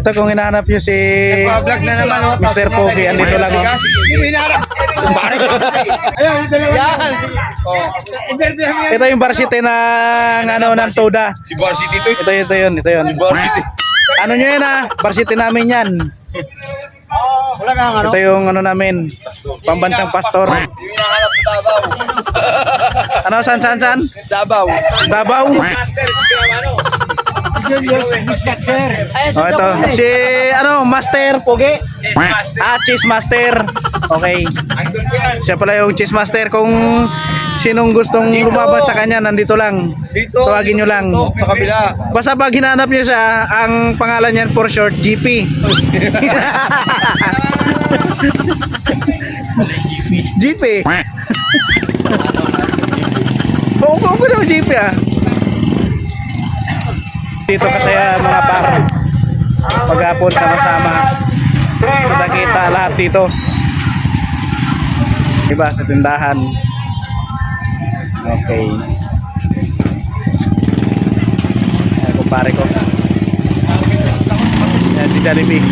Ito kung hinahanap nyo si Nagpa-vlog na naman, oh. Mr. Pogi, andito lang oh. Ayun, ito naman. Yan. Oh. Interview mo yan. Ito yung varsity ng ano ng Toda. Si Varsity to. Ito yun. Varsity. Ano nyo yan varsity namin yan. Wala kang ano? Ito yung ano namin, pambansang pastor. Yung hinahanap sa Davao. Ano, saan? Davao. Davao. Master, ano? Dispatcher. Oh, ito. Si, ano, Master Pogi. Cheese Master. Okay. Idol ko yan. Siya pala yung Cheese Master. Kung sinong gustong lumabas sa kanya, nandito lang. Dito. Tawagin nyo lang. Dito, sa kabila. Basta pag hinanap nyo siya, ang pangalan niyan for short, GP. GP. Oo naman GP ah. Dito kasi mga par. Paghapon sama-sama. Kita lahat dito. Diba sa tindahan. Okay. Ayan, kumpare ko. Ayan si Jollibee.